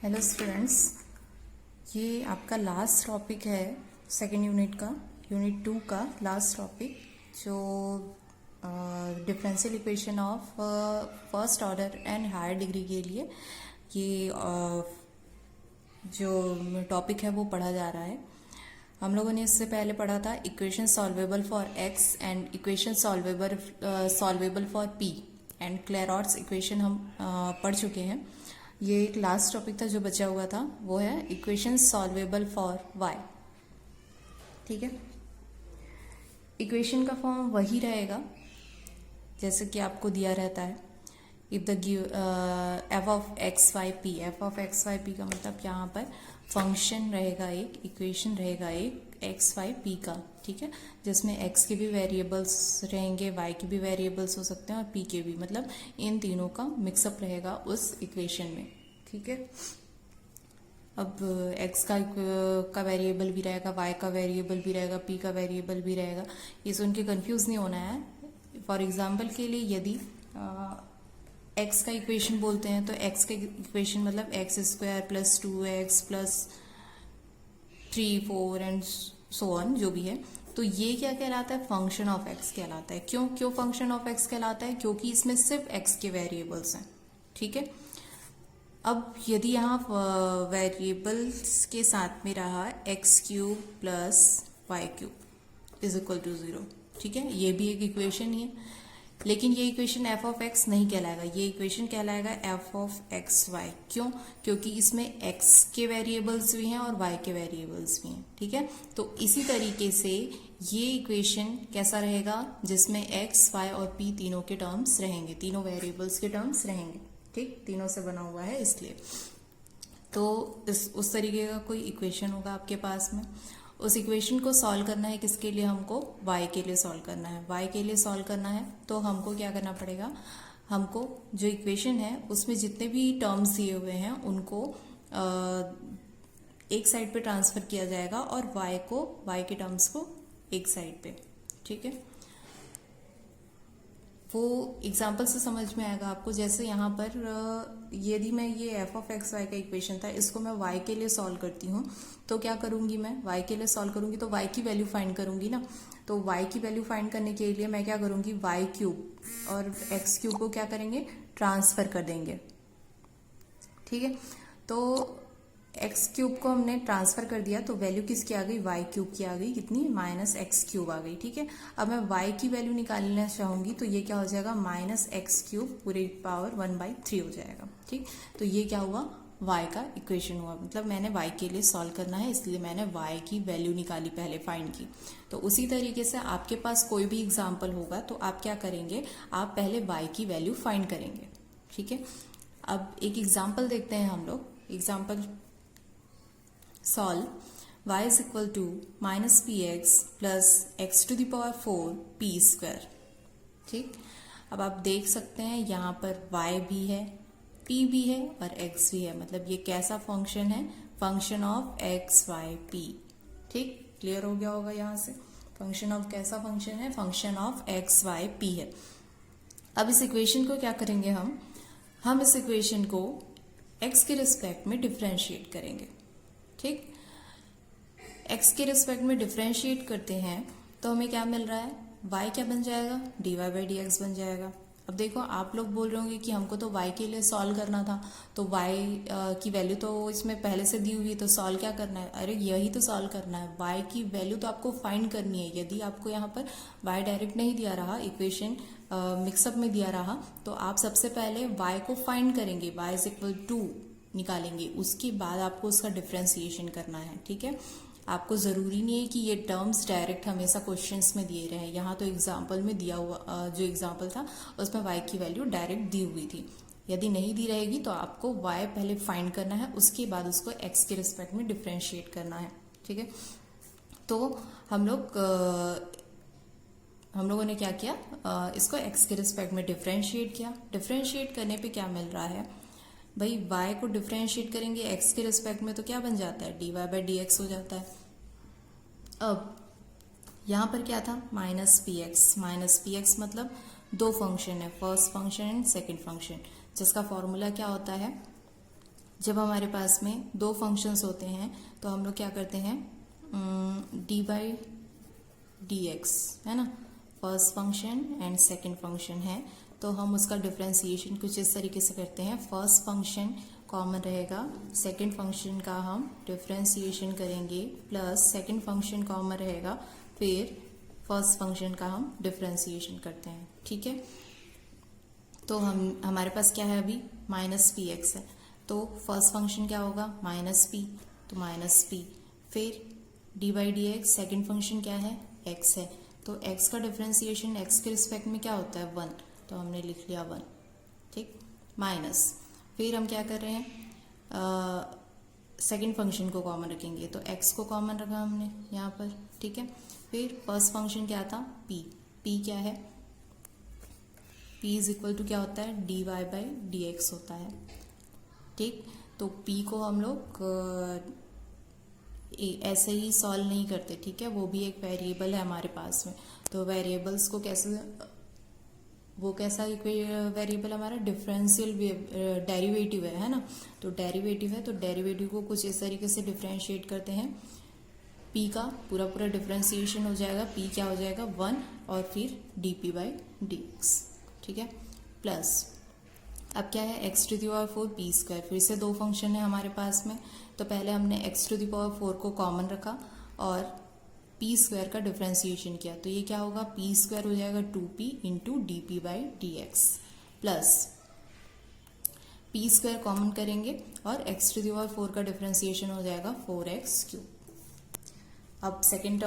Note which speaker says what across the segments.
Speaker 1: Hello students, ये आपका last topic है सेकेंड यूनिट का, यूनिट 2 का लास्ट टॉपिक, जो differential equation of first order and higher degree के लिए ये जो टॉपिक है वो पढ़ा जा रहा है। हम लोगों ने इससे पहले पढ़ा था equation solvable for X and equation solvable for P and Clairaut's equation हम पढ़ चुके हैं। ये एक लास्ट टॉपिक था जो बचा हुआ था, वो है इक्वेशन सॉल्वेबल फॉर वाई। ठीक है, इक्वेशन का फॉर्म वही रहेगा जैसे कि आपको दिया रहता है। If the f of x y p, f of x y p का मतलब यहाँ पर फंक्शन रहेगा, एक इक्वेशन रहेगा एक एक्स वाई पी का। ठीक है, जिसमें एक्स के भी वेरिएबल्स रहेंगे, वाई के भी वेरिएबल्स हो सकते हैं और पी के भी, मतलब इन तीनों का मिक्सअप रहेगा उस इक्वेशन में। ठीक है, अब एक्स का वेरिएबल भी रहेगा, वाई का वेरिएबल भी रहेगा, पी का वेरिएबल भी रहेगा। ये सुन के कंफ्यूज नहीं होना है। फॉर एग्जाम्पल के लिए यदि एक्स का इक्वेशन बोलते हैं तो एक्स का इक्वेशन मतलब x square plus 2x plus 3, 4 and so on, जो भी है, तो ये क्या कहलाता है? फंक्शन ऑफ एक्स कहलाता है। क्यों फंक्शन ऑफ एक्स कहलाता है? क्योंकि इसमें सिर्फ एक्स के वेरिएबल्स हैं। ठीक है, अब यदि यहाँ वेरिएबल्स के साथ में रहा x cube plus y cube is equal to 0, ठीक है, ये भी एक इक्वेशन ही है, लेकिन ये इक्वेशन एफ ऑफ एक्स नहीं कहलाएगा, ये इक्वेशन कहलाएगा एफ ऑफ एक्स वाई। क्यों? क्योंकि इसमें एक्स के वेरिएबल्स भी हैं और वाई के वेरिएबल्स भी हैं। ठीक है, तो इसी तरीके से ये इक्वेशन कैसा रहेगा? जिसमें एक्स, वाई और पी तीनों के टर्म्स रहेंगे, तीनों वेरिएबल्स के टर्म्स रहेंगे। ठीक, तीनों से बना हुआ है इसलिए। तो उस तरीके का कोई इक्वेशन होगा आपके पास में। उस इक्वेशन को सॉल्व करना है किसके लिए? हमको y के लिए सॉल्व करना है। y के लिए सॉल्व करना है तो हमको क्या करना पड़ेगा? हमको जो इक्वेशन है उसमें जितने भी टर्म्स दिए हुए हैं उनको एक साइड पे ट्रांसफर किया जाएगा और y के टर्म्स को एक साइड पे। ठीक है, वो एग्जाम्पल से समझ में आएगा आपको। जैसे यहाँ पर यदि मैं ये एफ ऑफ एक्स वाई का इक्वेशन था, इसको मैं वाई के लिए सॉल्व करती हूँ तो क्या करूँगी? मैं वाई के लिए सॉल्व करूँगी तो वाई की वैल्यू फाइंड करूँगी ना। तो वाई की वैल्यू फाइंड करने के लिए मैं क्या करूँगी? वाई क्यूब और एक्स क्यूब को क्या करेंगे? ट्रांसफर कर देंगे। ठीक है, तो एक्स क्यूब को हमने ट्रांसफर कर दिया तो वैल्यू किसकी आ गई? वाई क्यूब की आ गई। कितनी? माइनस एक्स क्यूब आ गई। ठीक है, अब मैं वाई की वैल्यू निकालना चाहूंगी तो ये क्या हो जाएगा? माइनस एक्स क्यूब पूरे पावर 1/3 हो जाएगा। ठीक, तो ये क्या हुआ? वाई का इक्वेशन हुआ। मतलब मैंने वाई के लिए सॉल्व करना है इसलिए मैंने वाई की वैल्यू निकाली, पहले फाइंड की। तो उसी तरीके से आपके पास कोई भी एग्जाम्पल होगा तो आप क्या करेंगे? आप पहले वाई की वैल्यू फाइंड करेंगे। ठीक है, अब एक एग्जाम्पल देखते हैं हम लोग। Example solve y is equal to minus p x plus x to the power 4 p square. ठीक, अब आप देख सकते हैं यहाँ पर y भी है, p भी है और x भी है। मतलब ये कैसा फंक्शन है? Function of x y p. ठीक, क्लियर हो गया होगा यहाँ से। फंक्शन ऑफ कैसा फंक्शन है? Function of x y p है। अब इस इक्वेशन को क्या करेंगे? हम इस इक्वेशन को x के रिस्पेक्ट में डिफ्रेंशिएट करेंगे। ठीक, x के रिस्पेक्ट में डिफ्रेंशिएट करते हैं तो हमें क्या मिल रहा है? y क्या बन जाएगा? dy/dx बन जाएगा। अब देखो, आप लोग बोल रहे होंगे कि हमको तो y के लिए सॉल्व करना था, तो y की वैल्यू तो इसमें पहले से दी हुई है, तो सॉल्व क्या करना है? अरे यही तो सॉल्व करना है, y की वैल्यू तो आपको फाइंड करनी है। यदि आपको यहाँ पर y डायरेक्ट नहीं दिया रहा, इक्वेशन मिक्सअप में दिया रहा, तो आप सबसे पहले y को फाइंड करेंगे, y इज इक्वल टू निकालेंगे, उसके बाद आपको उसका डिफ्रेंसिएशन करना है। ठीक है, आपको ज़रूरी नहीं है कि ये टर्म्स डायरेक्ट हमेशा क्वेश्चंस में दिए रहे। यहाँ तो एग्जाम्पल में दिया हुआ जो एग्जाम्पल था उसमें y की वैल्यू डायरेक्ट दी हुई थी। यदि नहीं दी रहेगी तो आपको y पहले फाइंड करना है, उसके बाद उसको x के रिस्पेक्ट में डिफ्रेंशिएट करना है। ठीक है, तो हम लोगों ने क्या किया? इसको x के रिस्पेक्ट में डिफ्रेंशिएट किया। डिफ्रेंशिएट करने पे क्या मिल रहा है भाई? y को डिफ्रेंशिएट करेंगे x के रिस्पेक्ट में तो क्या बन जाता है? dy/dx हो जाता है। अब यहाँ पर क्या था? माइनस पी एक्स मतलब दो फंक्शन है, first function and second function, जिसका फॉर्मूला क्या होता है? जब हमारे पास में दो फंक्शंस होते हैं तो हम लोग क्या करते हैं, डी बाई डी एक्स है ना, first function and second function है, तो हम उसका डिफ्रेंसिएशन कुछ इस तरीके से करते हैं। फर्स्ट फंक्शन कॉमन रहेगा, सेकंड फंक्शन का हम डिफ्रेंसिएशन करेंगे, प्लस सेकंड फंक्शन कॉमन रहेगा, फिर फर्स्ट फंक्शन का हम डिफ्रेंसिएशन करते हैं। ठीक है, तो हमारे पास क्या है अभी, माइनस पी एक्स है, तो फर्स्ट फंक्शन क्या होगा, माइनस पी, तो माइनस पी, फिर D by d x, second function क्या है, एक्स है, तो एक्स का डिफ्रेंसिएशन एक्स के रिस्पेक्ट में क्या होता है, वन, तो हमने लिख लिया वन। ठीक, माइनस, फिर हम क्या कर रहे हैं, सेकेंड फंक्शन को कॉमन रखेंगे, तो एक्स को कॉमन रखा हमने यहाँ पर। ठीक है, फिर फर्स्ट फंक्शन क्या था, पी, पी क्या है, पी इज इक्वल टू क्या होता है, d y by d x होता है। ठीक, तो पी को हम लोग ऐसे ही सॉल्व नहीं करते, ठीक है, वो भी एक वेरिएबल है हमारे पास में, तो वेरिएबल्स को कैसे, वो कैसा वेरिएबल हमारा डिफरेंशियल डेरिवेटिव है ना, तो डेरिवेटिव है, तो डेरिवेटिव को कुछ इस तरीके से डिफ्रेंशिएट करते हैं, पी का पूरा पूरा डिफ्रेंशिएशन हो जाएगा, पी क्या हो जाएगा, वन, और फिर d p by d x. ठीक है, प्लस अब क्या है, x to the power 4 p square, फिर से दो फंक्शन है हमारे पास में, तो पहले हमने एक्स टू दी पावर 4 को कॉमन रखा और पी स्क्वायर का डिफ्रेंसिएशन किया, तो ये क्या होगा, पी स्क्वायर हो जाएगा 2p into d p by d x, plus P square common करेंगे और एक्स टू दी पावर 4 का डिफ्रेंसिएशन हो जाएगा 4x क्यूब। अब सेकेंड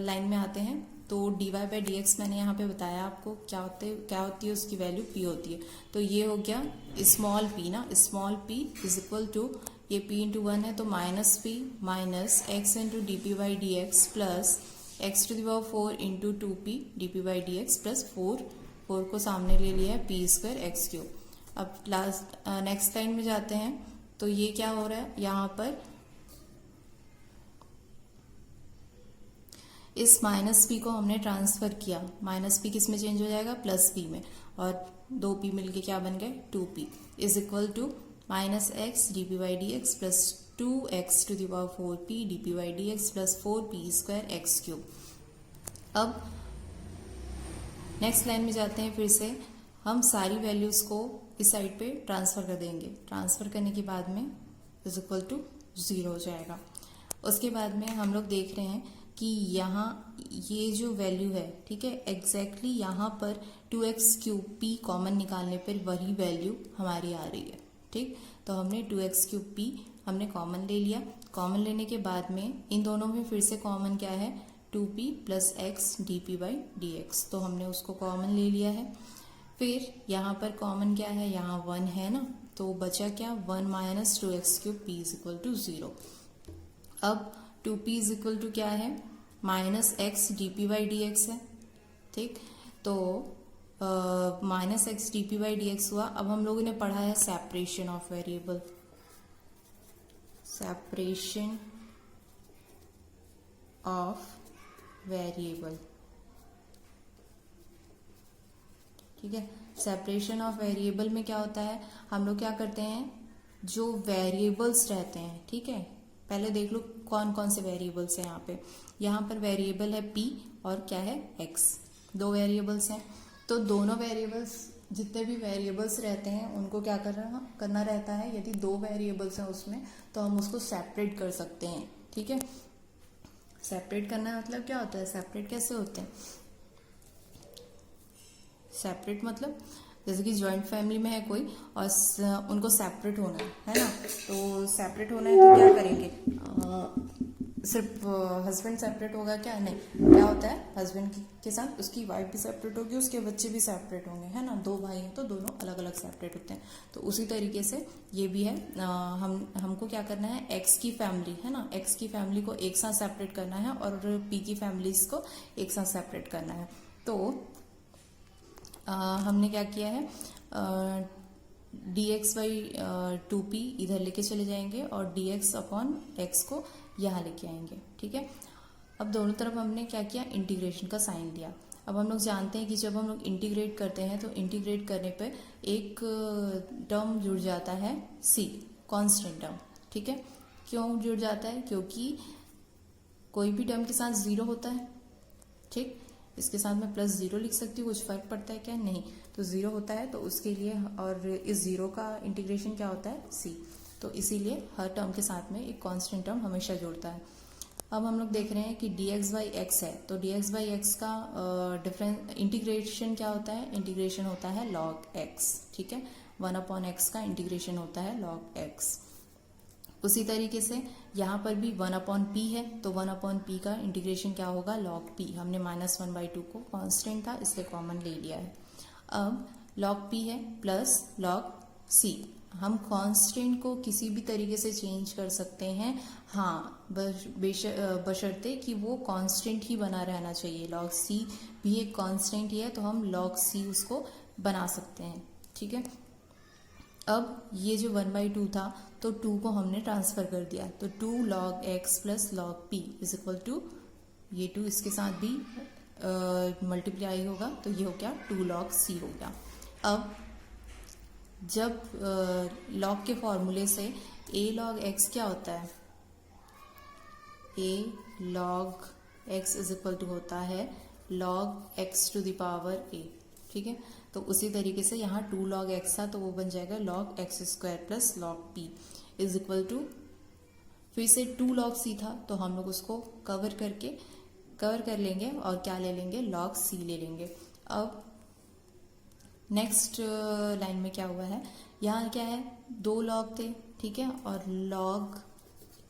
Speaker 1: लाइन में आते हैं, तो d y by d x मैंने यहाँ पे बताया आपको क्या होती है उसकी वैल्यू पी होती है, तो ये हो गया स्मॉल पी ना, small p is equal to, ये पी इंटू वन है तो minus p minus x into d p by d x plus x to the power 4 into 2p d p by d x plus 4 को सामने ले लिया है p square x cube. अब last next line में जाते हैं, तो ये क्या हो रहा है, यहाँ पर इस माइनस पी को हमने ट्रांसफर किया, माइनस पी किस में चेंज हो जाएगा, प्लस पी में, और दो पी मिलके क्या बन गए, 2p is equal to minus x d p by d x plus 2x to the power 4p d p by d x plus 4p square x cube. अब नेक्स्ट लाइन में जाते हैं, फिर से हम सारी वैल्यूज को इस साइड पे ट्रांसफर कर देंगे, ट्रांसफर करने के बाद में इज इक्वल टू 0 हो जाएगा। उसके बाद में हम लोग देख रहे हैं कि यहाँ ये जो वैल्यू है, ठीक है, एग्जैक्टली यहाँ पर 2x क्यूब p कॉमन निकालने पर वही वैल्यू हमारी आ रही है। ठीक, तो हमने 2x क्यूब p हमने कॉमन ले लिया, कॉमन लेने के बाद में इन दोनों में फिर से कॉमन क्या है, 2p plus x d p by d x, तो हमने उसको कॉमन ले लिया है। फिर यहाँ पर कॉमन क्या है, यहाँ 1 है ना, तो बचा क्या, 1 minus 2x cube p is equal to 0। अब 2p इज इक्वल टू क्या है, minus x d p by d x है। ठीक, तो minus x d p by d x हुआ। अब हम लोगों ने पढ़ा है separation of variable, separation of variable, ठीक है, सेपरेशन ऑफ वेरिएबल में क्या होता है, हम लोग क्या करते हैं, जो वेरिएबल्स रहते हैं, ठीक है, पहले देख लो कौन कौन से वेरिएबल्स हैं यहाँ पर वेरिएबल है p और क्या है x, दो वेरिएबल्स हैं, तो दोनों वेरिएबल्स जितने भी वेरिएबल्स रहते हैं उनको क्या करना रहता है, यदि दो वेरिएबल्स हैं उसमें तो हम उसको सेपरेट कर सकते हैं। ठीक है, सेपरेट करना मतलब क्या होता है, सेपरेट कैसे होते हैं, सेपरेट मतलब जैसे कि जॉइंट फैमिली में है कोई और उनको सेपरेट होना है ना, तो सेपरेट होना है तो क्या करेंगे, सिर्फ हस्बैंड सेपरेट होगा क्या, नहीं, क्या होता है, हस्बैंड के साथ उसकी वाइफ भी सेपरेट होगी, उसके बच्चे भी सेपरेट होंगे, है ना, दो भाई हैं तो दोनों अलग अलग सेपरेट होते हैं। तो उसी तरीके से ये भी है, हमको क्या करना है, एक्स की फैमिली है ना, एक्स की फैमिली को एक साथ सेपरेट करना है और पी की फैमिलीज को एक साथ सेपरेट करना है। तो हमने क्या किया है, डी एक्स बाई 2p इधर लेके चले जाएंगे और dx अपॉन एक्स को यहाँ लेके आएंगे। ठीक है, अब दोनों तरफ हमने क्या किया, इंटीग्रेशन का साइन दिया। अब हम लोग जानते हैं कि जब हम लोग इंटीग्रेट करते हैं तो इंटीग्रेट करने पे एक टर्म जुड़ जाता है c, कांस्टेंट टर्म, ठीक है। क्यों जुड़ जाता है? क्योंकि कोई भी टर्म के साथ जीरो होता है, ठीक। इसके साथ मैं प्लस जीरो लिख सकती हूँ, कुछ फर्क पड़ता है क्या? नहीं। तो जीरो होता है तो उसके लिए, और इस जीरो का इंटीग्रेशन क्या होता है? सी। तो इसीलिए हर टर्म के साथ में एक कांस्टेंट टर्म हमेशा जुड़ता है। अब हम लोग देख रहे हैं कि dx बाई एक्स है, तो dx बाई एक्स का डिफरेंस इंटीग्रेशन क्या होता है? इंटीग्रेशन होता है log x, ठीक है। 1/x का इंटीग्रेशन होता है log x। उसी तरीके से यहाँ पर भी 1/p है, तो 1/p का इंटीग्रेशन क्या होगा? log p। हमने -1/2 को कांस्टेंट था इसलिए कॉमन ले लिया है। अब log p है प्लस log c। हम कांस्टेंट को किसी भी तरीके से चेंज कर सकते हैं, हाँ, बशर्ते कि वो कांस्टेंट ही बना रहना चाहिए। log c भी एक कांस्टेंट ही है, तो हम log c उसको बना सकते हैं, ठीक है। अब ये जो 1/2 था, तो 2 को हमने ट्रांसफर कर दिया, तो 2 log x plus log p is equal to, ये 2 इसके साथ भी मल्टीप्लाई होगा, तो ये हो गया 2 log c हो गया। अब जब log के फॉर्मूले से a log x क्या होता है? a log x is equal to होता है log x to the power a, ठीक है। तो उसी तरीके से यहाँ 2 log x था, तो वो बन जाएगा log x square plus log p is equal to, फिर से 2 log c था, तो हम लोग उसको कवर कर लेंगे और क्या ले लेंगे? log c ले लेंगे। अब नेक्स्ट लाइन में क्या हुआ है? यहाँ क्या है? 2 log थे, ठीक है, और log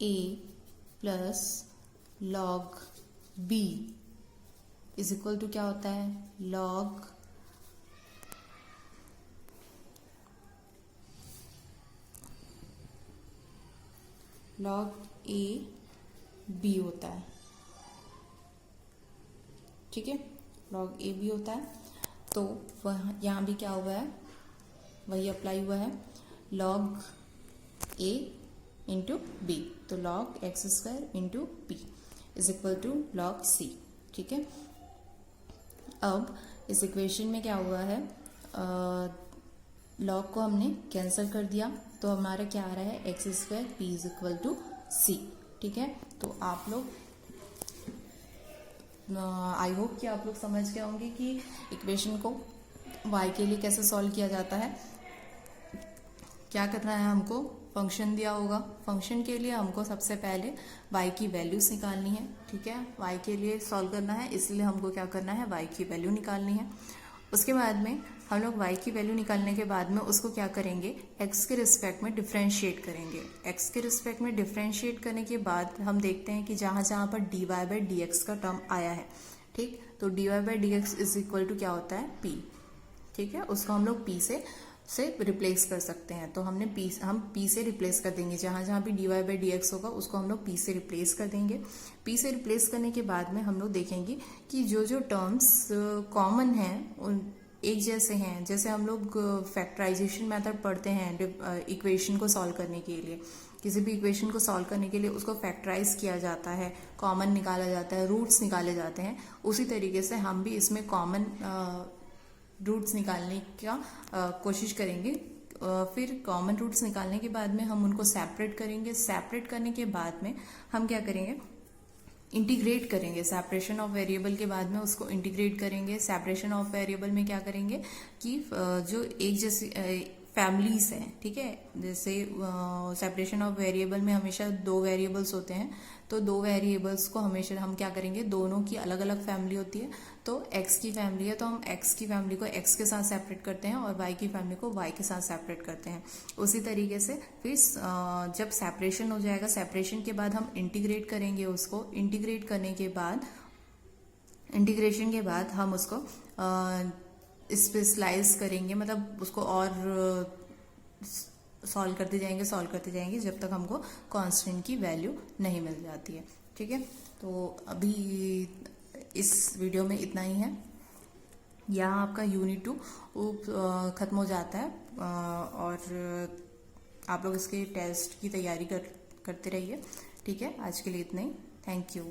Speaker 1: a plus log b is equal to क्या होता है? log a b होता है, ठीक है, log a b होता है। तो वह यहाँ भी क्या हुआ है? वही अप्लाई हुआ है, log a इंटू बी, तो log x square into p is equal to log c, ठीक है। अब इस इक्वेशन में क्या हुआ है? log को हमने कैंसिल कर दिया, तो हमारा क्या आ रहा है? x square p is equal to c, ठीक है। तो आप लोग, आई होप कि आप लोग समझ गए होंगे कि इक्वेशन को y के लिए कैसे सॉल्व किया जाता है। क्या करना है हमको? फंक्शन दिया होगा, फंक्शन के लिए हमको सबसे पहले y की वैल्यूज निकालनी है, ठीक है। y के लिए सॉल्व करना है, इसलिए हमको क्या करना है? y की वैल्यू निकालनी है। उसके बाद में हम लोग y की वैल्यू निकालने के बाद में उसको क्या करेंगे? x के रिस्पेक्ट में डिफ्रेंशिएट करेंगे। x के रिस्पेक्ट में डिफ्रेंशिएट करने के बाद हम देखते हैं कि जहाँ जहाँ पर dy बाई डी एक्स का टर्म आया है, ठीक, तो dy by d x is equal to क्या होता है? p, ठीक है। उसको हम लोग p से रिप्लेस कर सकते हैं, तो हम p से रिप्लेस कर देंगे। जहाँ जहाँ भी dy बाई डी एक्स होगा उसको हम लोग p से रिप्लेस कर देंगे। p से रिप्लेस करने के बाद में हम लोग देखेंगे कि जो जो टर्म्स कॉमन हैं उन एक जैसे हैं। जैसे हम लोग फैक्टराइजेशन मेथड पढ़ते हैं इक्वेशन को सॉल्व करने के लिए, किसी भी इक्वेशन को सॉल्व करने के लिए उसको फैक्टराइज किया जाता है, कॉमन निकाला जाता है, रूट्स निकाले जाते हैं। उसी तरीके से हम भी इसमें कॉमन रूट्स निकालने का कोशिश करेंगे। फिर कॉमन रूट्स निकालने के बाद में हम उनको सेपरेट करेंगे। सेपरेट करने के बाद में हम क्या करेंगे? इंटीग्रेट करेंगे। सेपरेशन ऑफ वेरिएबल के बाद में उसको इंटीग्रेट करेंगे। सेपरेशन ऑफ वेरिएबल में क्या करेंगे कि जो एक जैसी फैमिलीज हैं, ठीक है, जैसे सेपरेशन ऑफ वेरिएबल में हमेशा 2 वेरिएबल्स होते हैं, तो 2 वेरिएबल्स को हमेशा हम क्या करेंगे? दोनों की अलग अलग फैमिली होती है, तो x की फैमिली है तो हम x की फैमिली को x के साथ सेपरेट करते हैं और y की फैमिली को y के साथ सेपरेट करते हैं। उसी तरीके से फिर जब सेपरेशन हो जाएगा, सेपरेशन के बाद हम इंटीग्रेट करेंगे उसको। इंटीग्रेशन के बाद हम उसको इस पे स्लाइस करेंगे, मतलब उसको और सॉल्व करते जाएंगे जब तक हमको कांस्टेंट की वैल्यू नहीं मिल जाती है, ठीक है। तो अभी इस वीडियो में इतना ही है। यहाँ आपका यूनिट 2 ख़त्म हो जाता है और आप लोग इसके टेस्ट की तैयारी करते रहिए, ठीक है। आज के लिए इतना ही, थैंक यू।